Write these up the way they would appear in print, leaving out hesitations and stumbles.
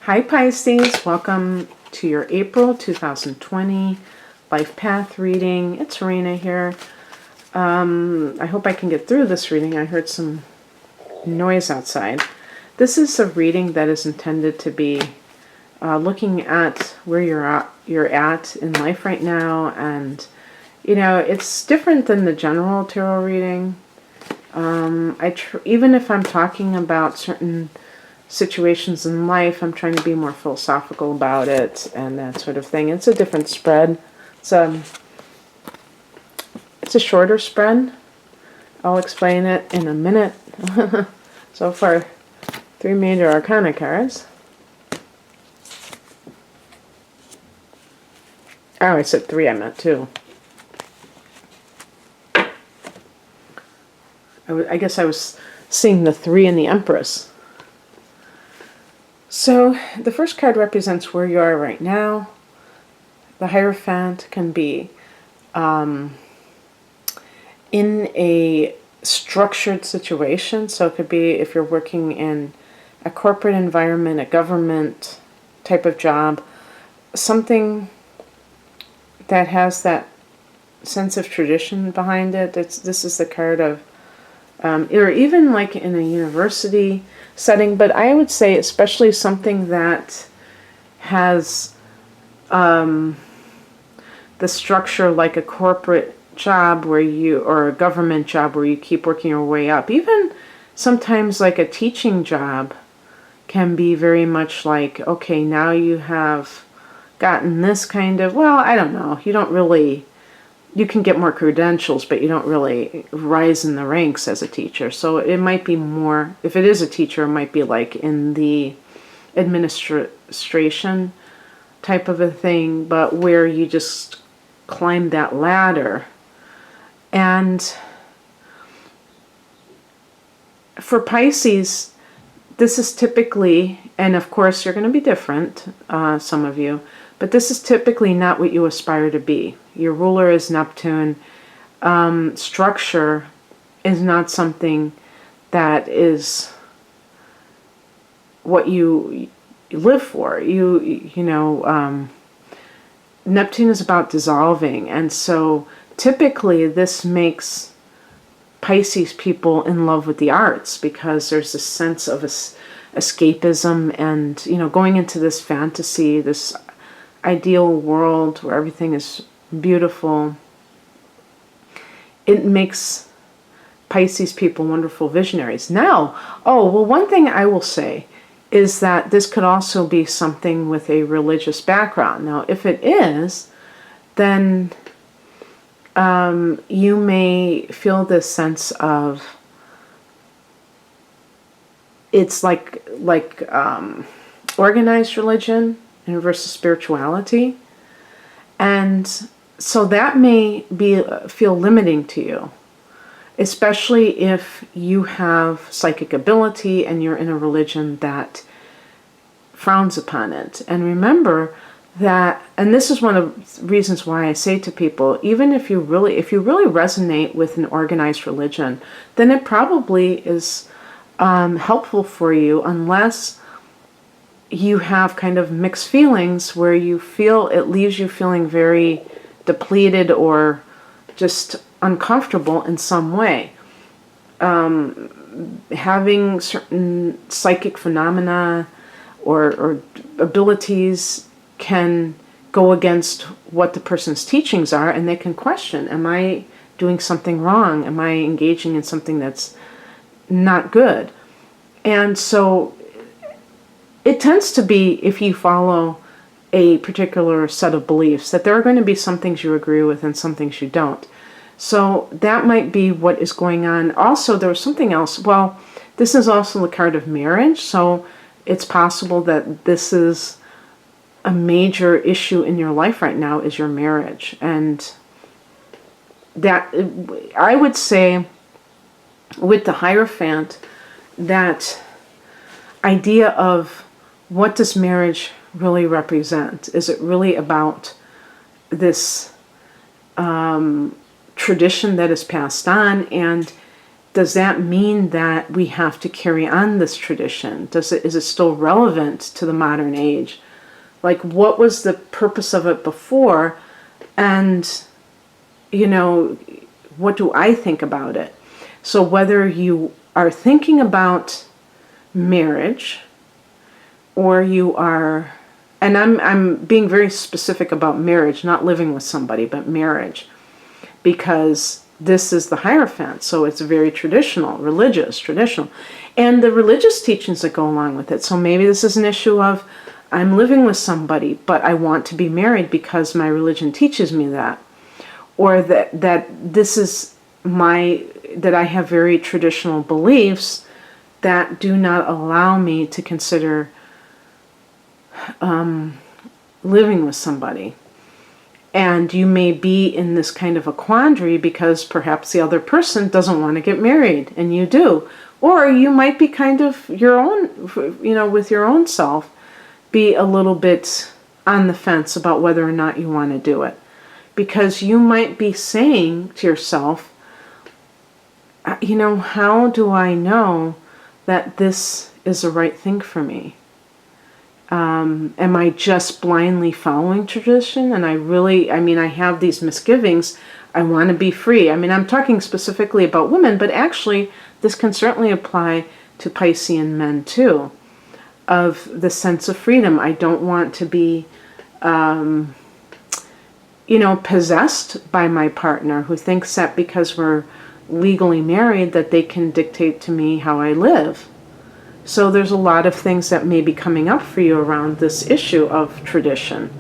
Hi Pisces, welcome to your April 2020 Life Path reading. It's Rena here. I hope I can get through this reading. I heard some noise outside. This is a reading that is intended to be looking at where you're at in life right now, and you know, it's different than the general tarot reading. Even if I'm talking about certain situations in life, I'm trying to be more philosophical about it and that sort of thing. It's a different spread. It's a shorter spread. I'll explain it in a minute. So far, 3 major arcana cards. Oh, I said 3, I meant 2. I guess I was seeing the 3 in the Empress. So the first card represents where you are right now. The Hierophant can be in a structured situation. So it could be if you're working in a corporate environment, a government type of job, something that has that sense of tradition behind it. This is the card of, or even like in a university setting, but I would say especially something that has the structure like a corporate job where or a government job where you keep working your way up. Even sometimes like a teaching job can be very much like, okay, now you have gotten this kind of, well, I don't know, you can get more credentials, but you don't really rise in the ranks as a teacher. So it might be more, if it is a teacher, it might be like in the administration type of a thing, but where you just climb that ladder. And for Pisces, this is typically, and of course you're going to be different, some of you, but this is typically not what you aspire to be. Your ruler is Neptune. Structure is not something that is what you live for. Neptune is about dissolving, and so typically this makes Pisces people in love with the arts, because there's a sense of escapism and, going into this fantasy, this ideal world where everything is beautiful. It makes Pisces people wonderful visionaries. Now, one thing I will say is that this could also be something with a religious background. Now, if it is, then you may feel this sense of, it's like organized religion versus spirituality, and so that may feel limiting to you, especially if you have psychic ability and you're in a religion that frowns upon it. And remember that, and this is one of the reasons why I say to people, even if you really resonate with an organized religion, then it probably is helpful for you, unless you have kind of mixed feelings where you feel it leaves you feeling very depleted or just uncomfortable in some way. Having certain psychic phenomena or abilities can go against what the person's teachings are, and they can question, am I doing something wrong? Am I engaging in something that's not good? And so it tends to be, if you follow a particular set of beliefs, that there are going to be some things you agree with and some things you don't. So that might be what is going on. Also, there was something else. Well, this is also the card of marriage, so it's possible that this is a major issue in your life right now, is your marriage. And that, I would say, with the Hierophant, that idea of what does marriage really represent? Is it really about this tradition that is passed on? And does that mean that we have to carry on this tradition? Is it still relevant to the modern age? Like, what was the purpose of it before? And, you know, what do I think about it? So whether you are thinking about marriage, or you are, and I'm being very specific about marriage, not living with somebody, but marriage, because this is the Hierophant, so it's very traditional, religious, traditional, and the religious teachings that go along with it. So maybe this is an issue of, I'm living with somebody, but I want to be married because my religion teaches me that, or that this is that I have very traditional beliefs that do not allow me to consider living with somebody. And you may be in this kind of a quandary because perhaps the other person doesn't want to get married and you do. Or you might be kind of your own, you know, with your own self, be a little bit on the fence about whether or not you want to do it. Because you might be saying to yourself, you know, how do I know that this is the right thing for me? Am I just blindly following tradition? And I have these misgivings. I want to be free. I mean, I'm talking specifically about women, but actually this can certainly apply to Piscean men too, of the sense of freedom. I don't want to be, possessed by my partner who thinks that because we're legally married that they can dictate to me how I live. So there's a lot of things that may be coming up for you around this issue of tradition.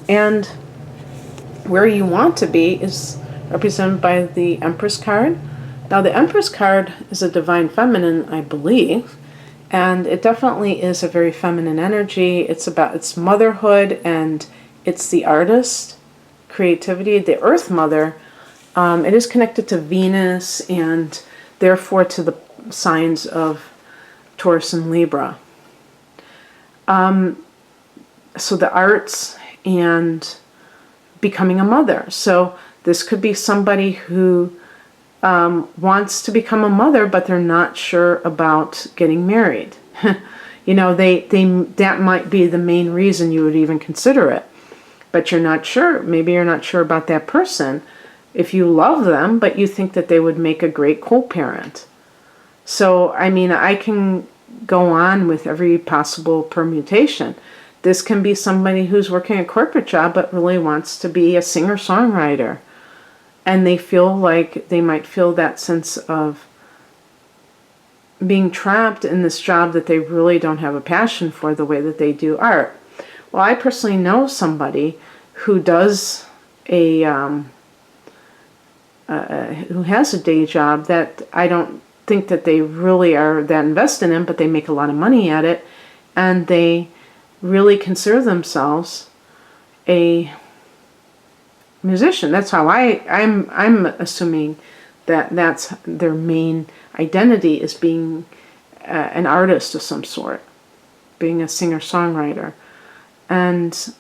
And where you want to be is represented by the Empress card. Now the Empress card is a divine feminine, I believe, and it definitely is a very feminine energy. It's motherhood, and it's the artist, creativity, the Earth Mother. It is connected to Venus and therefore to the signs of Taurus and Libra. So the arts and becoming a mother. So this could be somebody who wants to become a mother, but they're not sure about getting married. You know, that might be the main reason you would even consider it. But you're not sure. Maybe you're not sure about that person. If you love them, but you think that they would make a great co-parent. So, I mean, I can go on with every possible permutation. This can be somebody who's working a corporate job but really wants to be a singer-songwriter. And they feel like they might feel that sense of being trapped in this job that they really don't have a passion for the way that they do art. Well, I personally know somebody who does who has a day job that I don't think that they really are that invested in, but they make a lot of money at it, and they really consider themselves a musician. That's how I'm assuming that that's their main identity, is being an artist of some sort, being a singer-songwriter. And,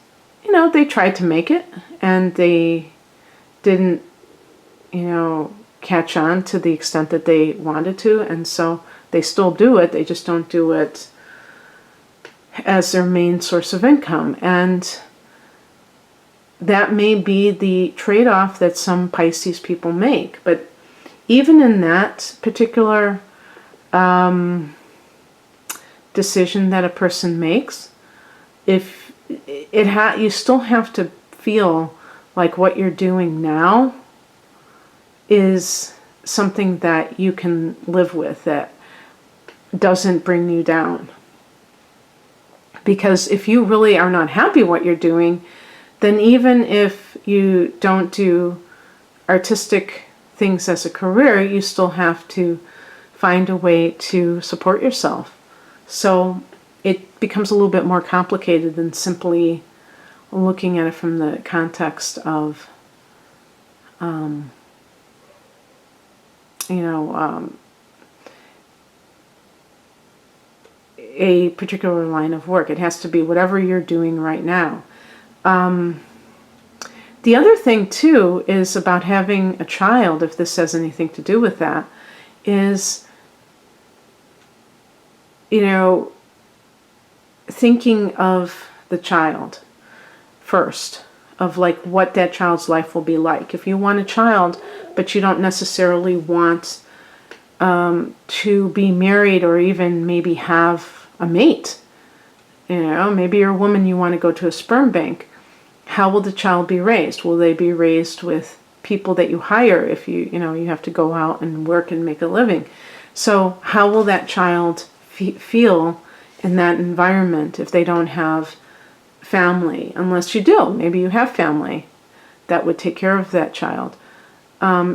you know, they tried to make it, and they didn't, you know, catch on to the extent that they wanted to, and so they still do it. They just don't do it as their main source of income. And that may be the trade-off that some Pisces people make. But even in that particular decision that a person makes, if you still have to feel like what you're doing now is something that you can live with, that doesn't bring you down. Because if you really are not happy what you're doing, then even if you don't do artistic things as a career, you still have to find a way to support yourself. So it becomes a little bit more complicated than simply looking at it from the context of a particular line of work. It has to be whatever you're doing right now. The other thing too is about having a child, if this has anything to do with that, is, thinking of the child first, of like what that child's life will be like. If you want a child, but you don't necessarily want to be married or even maybe have a mate, maybe you're a woman, you want to go to a sperm bank. How will the child be raised? Will they be raised with people that you hire if you have to go out and work and make a living? So how will that child feel in that environment if they don't have family? Unless you do, maybe you have family that would take care of that child.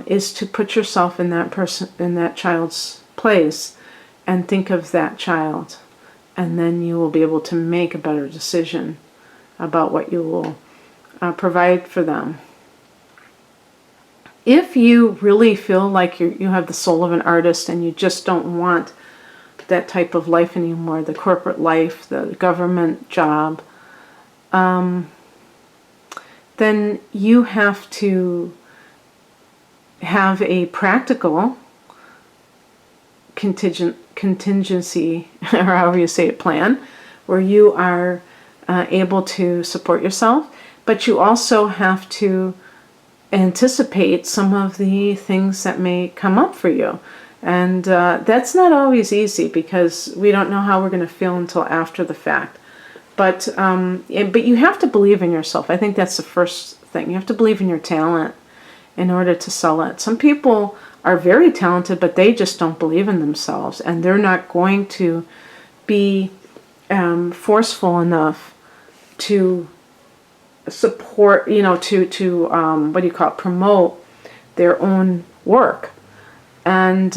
Is to put yourself in that child's place and think of that child, and then you will be able to make a better decision about what you will provide for them. If you really feel like you have the soul of an artist and you just don't want that type of life anymore, the corporate life, the government job, then you have to have a practical contingency, or however you say it, plan, where you are able to support yourself, but you also have to anticipate some of the things that may come up for you. And that's not always easy, because we don't know how we're going to feel until after the fact. But you have to believe in yourself. I think that's the first thing. You have to believe in your talent in order to sell it. Some people are very talented, but they just don't believe in themselves, and they're not going to be forceful enough to support, to promote their own work. And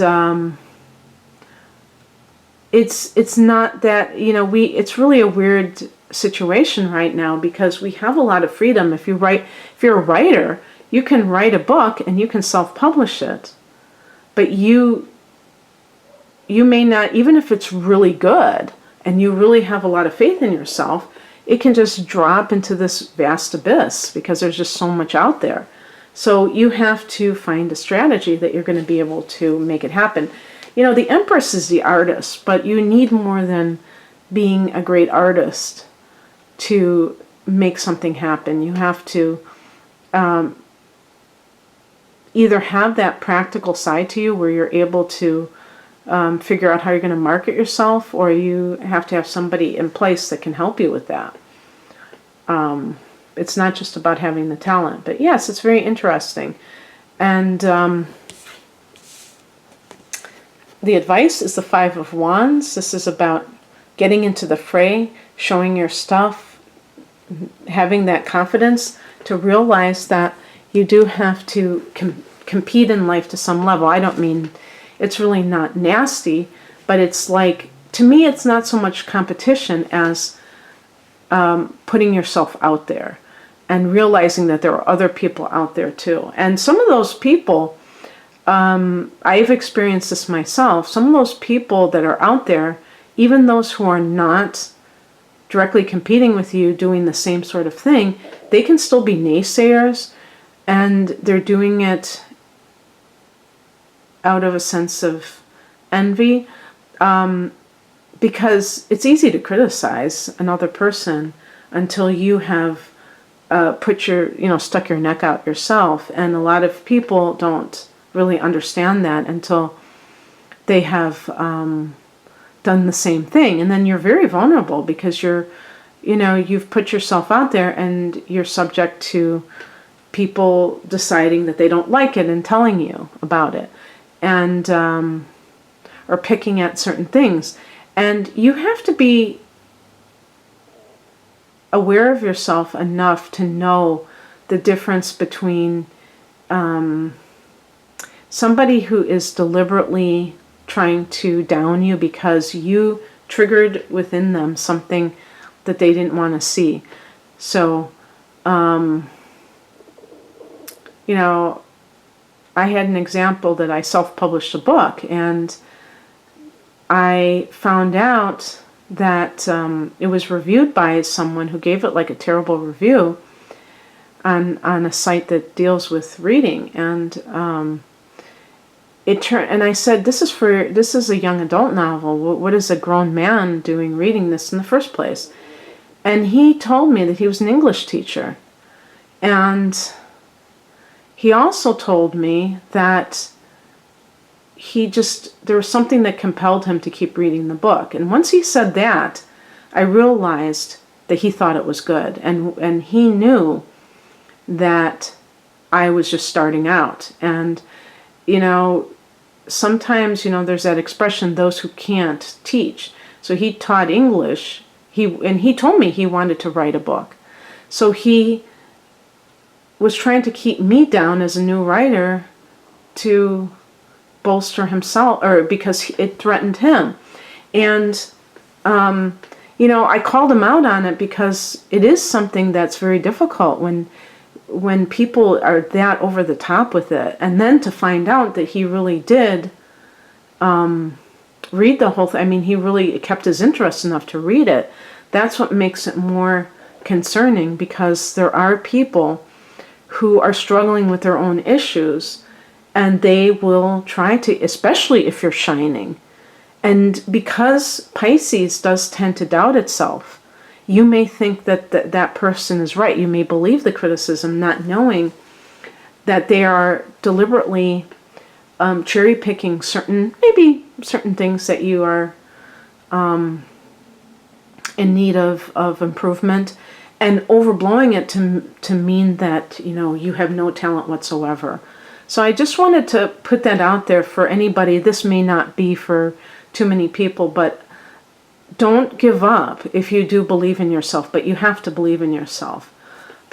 it's not that, it's really a weird situation right now, because we have a lot of freedom. If you're a writer, you can write a book and you can self-publish it. But you may not, even if it's really good and you really have a lot of faith in yourself, it can just drop into this vast abyss because there's just so much out there. So you have to find a strategy that you're going to be able to make it happen. The Empress is the artist, but you need more than being a great artist to make something happen. You have to either have that practical side to you where you're able to figure out how you're going to market yourself, or you have to have somebody in place that can help you with that. It's not just about having the talent, but yes, it's very interesting. And the advice is the Five of Wands. This is about getting into the fray, showing your stuff, having that confidence to realize that you do have to compete in life to some level. I don't mean, it's really not nasty, but it's like, to me, it's not so much competition as putting yourself out there and realizing that there are other people out there too. And some of those people, I've experienced this myself, some of those people that are out there, even those who are not directly competing with you doing the same sort of thing, they can still be naysayers, and they're doing it out of a sense of envy, because it's easy to criticize another person until you have stuck your neck out yourself. And a lot of people don't really understand that until they have done the same thing. And then you're very vulnerable because you've put yourself out there and you're subject to people deciding that they don't like it and telling you about it, and or picking at certain things. And you have to be aware of yourself enough to know the difference between somebody who is deliberately trying to down you because you triggered within them something that they didn't want to see. So, I had an example that I self-published a book, and I found out that it was reviewed by someone who gave it like a terrible review, on a site that deals with reading, and and I said, this is a young adult novel. What is a grown man doing reading this in the first place? And he told me that he was an English teacher, and he also told me that there was something that compelled him to keep reading the book. And once he said that, I realized that he thought it was good, and he knew that I was just starting out. And sometimes there's that expression, those who can't teach. So he taught English. He told me he wanted to write a book. So he was trying to keep me down as a new writer to bolster himself, or because it threatened him. And I called him out on it, because it is something that's very difficult when people are that over the top with it. And then to find out that he really did read the whole thing. I mean, he really kept his interest enough to read it. That's what makes it more concerning, because there are people who are struggling with their own issues, and they will try to, especially if you're shining. And because Pisces does tend to doubt itself, you may think that person is right. You may believe the criticism, not knowing that they are deliberately cherry picking certain things that you are in need of improvement, and overblowing it to mean that you have no talent whatsoever. So I just wanted to put that out there for anybody. This may not be for too many people, but don't give up if you do believe in yourself. But you have to believe in yourself.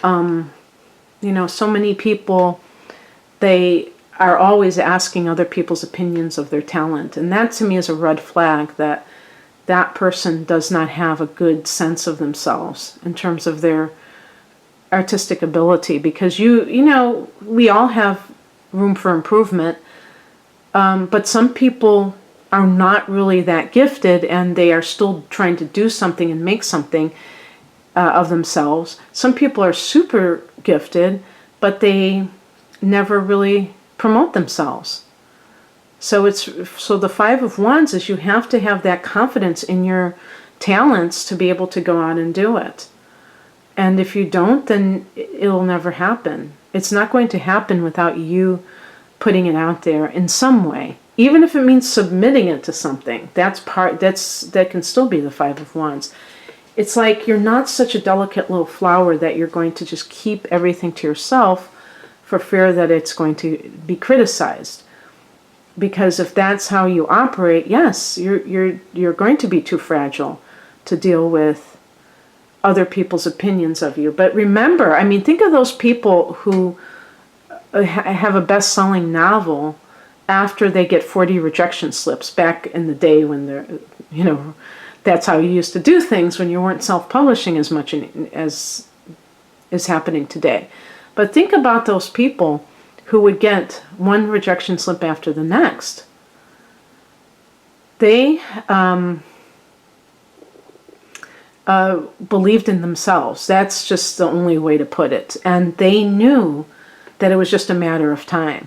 So many people, they are always asking other people's opinions of their talent, and that to me is a red flag that person does not have a good sense of themselves in terms of their artistic ability, because we all have room for improvement, but some people are not really that gifted, and they are still trying to do something and make something of themselves. Some people are super gifted, but they never really promote themselves. So the Five of Wands is, you have to have that confidence in your talents to be able to go out and do it. And if you don't, then it'll never happen. It's not going to happen without you putting it out there in some way. Even if it means submitting it to something, that can still be the Five of Wands. It's like you're not such a delicate little flower that you're going to just keep everything to yourself for fear that it's going to be criticized. Because if that's how you operate, yes, you're going to be too fragile to deal with other people's opinions of you. But remember, think of those people who have a best-selling novel after they get 40 rejection slips back in the day when they're, that's how you used to do things when you weren't self-publishing as much as is happening today. But think about those people who would get one rejection slip after the next. They believed in themselves. That's just the only way to put it. And they knew that it was just a matter of time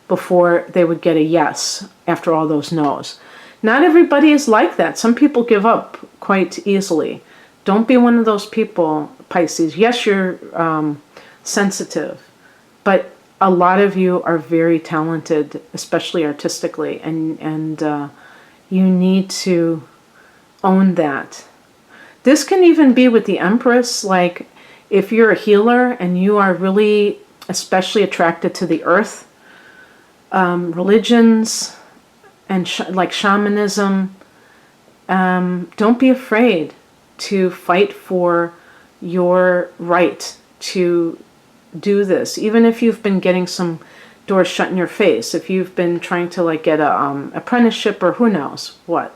before they would get a yes after all those no's. Not everybody is like that. Some people give up quite easily. Don't be one of those people, Pisces. Yes, you're sensitive, but a lot of you are very talented, especially artistically, and you need to own that. This can even be with the Empress. Like, if you're a healer and you are really especially attracted to the earth, religions, and like shamanism, don't be afraid to fight for your right to do this. Even if you've been getting some doors shut in your face, if you've been trying to get a apprenticeship or who knows what.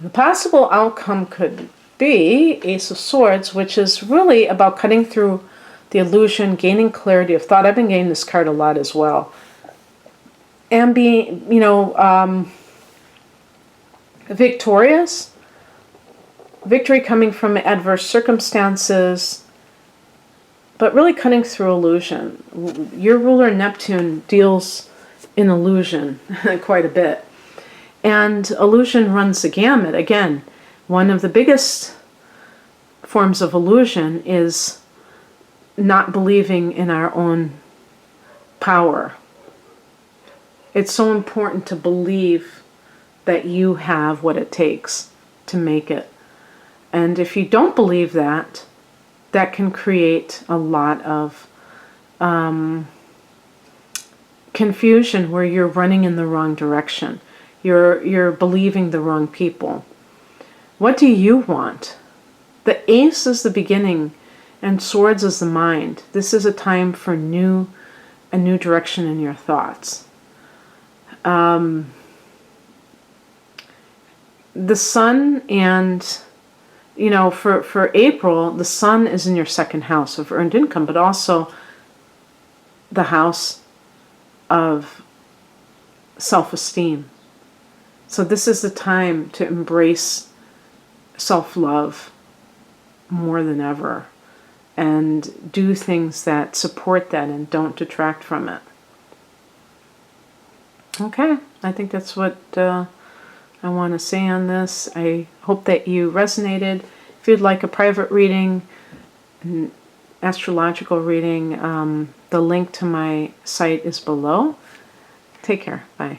The possible outcome could be Ace of Swords, which is really about cutting through the illusion, gaining clarity of thought. I've been getting this card a lot as well. And being, victorious. victory coming from adverse circumstances, but really cutting through illusion. Your ruler Neptune deals in illusion quite a bit. And illusion runs the gamut. Again, one of the biggest forms of illusion is not believing in our own power. It's so important to believe that you have what it takes to make it. And if you don't believe that, that can create a lot of confusion where you're running in the wrong direction. You're believing the wrong people. What do you want? The ace is the beginning and swords is the mind. This is a time for a new direction in your thoughts. The sun and, you know, for April, the sun is in your second house of earned income, but also the house of self-esteem. So this is the time to embrace self-love more than ever and do things that support that and don't detract from it. Okay, I think that's what I want to say on this. I hope that you resonated. If you'd like a private reading, an astrological reading, the link to my site is below. Take care. Bye.